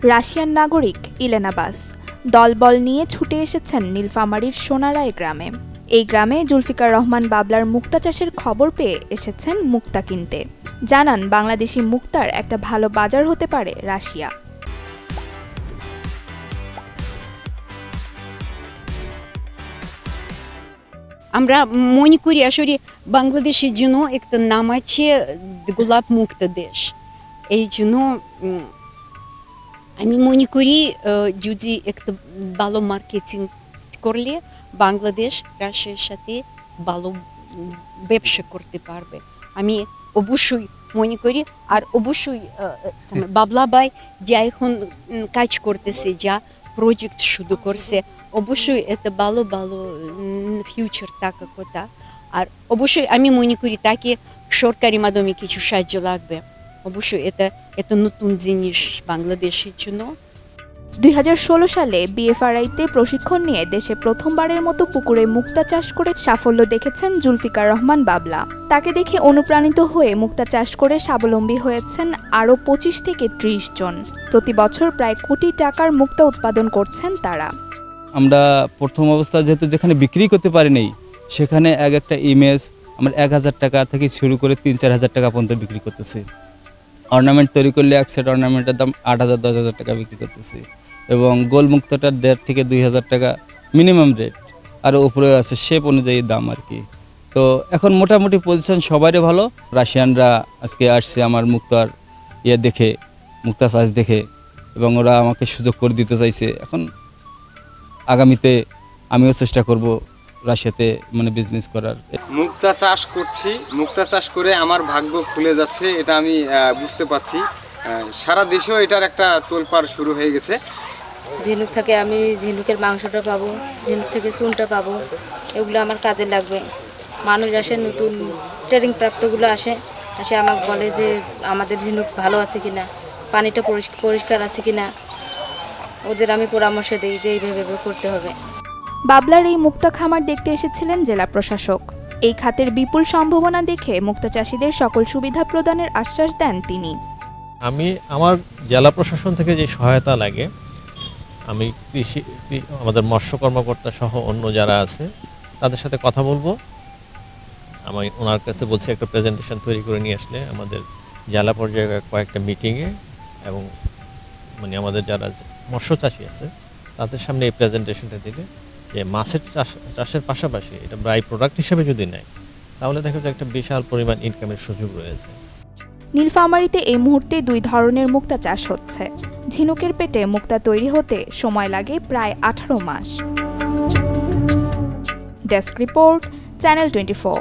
Russian নাগরিক Elena বাস দলবল নিয়ে ছুটে এসেছেন নীলফামারীর সোনারায় গ্রামে। এই গ্রামে জুলফিকার রহমান বাবলার মুক্তা চাষের খবর পেয়ে এসেছেন মুক্তা কিনতে। জানান বাংলাদেশি মুক্তার একটা ভালো বাজার হতে পারে রাশিয়া। আমরা মনে করি আসলে বাংলাদেশের জন্য একটা নাম আছে গোলাপ মুক্তা দেশ। এই জন্য আমি মনে করি যদি একটা ভালো মার্কেটিং করলে বাংলাদেশ রাশিয়ার সাথে ভালো ব্যবসা করতে পারবে। আমি অবশ্যই মনে করি। আর অবশ্যই বাবলা ভাই যা এখন কাজ করতেছে, যা প্রজেক্ট শুরু করছে, অবশ্যই এটা ভালো ভালো ফিউচার থাকার কথা। আর অবশ্যই আমি মনে করি তাকে সরকারি মাধ্যমে কিছু সাহায্য লাগবে। অবশ্যই এটা নতুন জিনিস বাংলাদেশের জন্য। 2016 সালে বিএফআরআইতে প্রশিক্ষণ নিয়ে দেশে প্রথমবারের মতো পুকুরে মুক্তা চাষ করে সাফল্য দেখেছেন জুলফিকার রহমান বাবলা। তাকে দেখে অনুপ্রাণিত হয়ে মুক্তা চাষ করে স্বাবলম্বী হয়েছেন আরও 25 থেকে 30 জন। প্রতি বছর প্রায় কোটি টাকার মুক্তা উৎপাদন করছেন তারা। আমরা প্রথম অবস্থা যেখানে বিক্রি করতে পারিনি, সেখানে একটা ইমেজ আমরা 1000 টাকা থেকে শুরু করে 3-4 হাজার টাকা পর্যন্ত বিক্রি করতেছি। অর্নামেন্ট তৈরি করলে এক সেট অর্নামেন্টের দাম 8000-10,000 টাকা বিক্রি করতেছি, এবং গোল মুক্তাটার 1,500 থেকে 2,000 টাকা মিনিমাম রেট, আর উপরে আছে শেপ অনুযায়ী দাম আর কি। তো এখন মোটামুটি পজিশন সবারই ভালো। রাশিয়ানরা আজকে আসছে আমার মুক্তার দেখে, মুক্তা চাষ দেখে, এবং ওরা আমাকে সুযোগ করে দিতে চাইছে। এখন আগামীতে আমিও চেষ্টা করব রাশিয়াতে বিজনেস করার। মুক্তা চাষ করছি, মুক্তা চাষ করে আমার ভাগ্য খুলে যাচ্ছে, এটা আমি বুঝতে পারছি। সারা দেশেও এটার একটা তোলপাড় শুরু হয়ে গেছে। ঝিনুক থেকে আমি ঝিনুকের মাংসটা পাবো, ঝিনুক থেকে চুনটা পাবো, এগুলো আমার কাজে লাগবে। মানুষ আসে, নতুন ট্রেনিং প্রাপ্তগুলো আসে আমাকে বলে যে আমাদের ঝিনুক ভালো আছে কিনা, পানিটা পরিষ্কার আছে কিনা। ওদের আমি পরামর্শ দিই যে এইভাবে করতে হবে। বাবলার এই মুক্তা খামার দেখতে এসেছিলেন জেলা প্রশাসক। এই খাতের বিপুল সম্ভাবনা দেখে মুক্তা চাষীদের সকল সুবিধা প্রদানের আশ্বাস দেন তিনি। আমি আমার জেলা প্রশাসন থেকে যে সহায়তা লাগে, আমি আমাদের মৎস্য কর্মকর্তা সহ অন্য যারা আছে তাদের সাথে কথা বলবো। আমি ওনার কাছে বলছি একটা প্রেজেন্টেশন তৈরি করে নিয়ে আসলে আমাদের জেলা পর্যায়ে কয়েকটা মিটিংয়ে, এবং আমাদের যারা মৎস্য চাষি আছে তাদের সামনে এই প্রেজেন্টেশনটা দিলে যে মাছের চাষের পাশাপাশি এটা বাই প্রোডাক্ট হিসেবে যদি নেয়, তাহলে দেখা যায় একটা বিশাল পরিমাণ ইনকামের সুযোগ রয়েছে। নীলফামারীতে এই মুহূর্তে 2 ধরনের মুক্তা চাষ হচ্ছে। ঝিনুকের পেটে মুক্তা তৈরি হতে সময় লাগে প্রায় 18 মাস। Desk report, channel 24।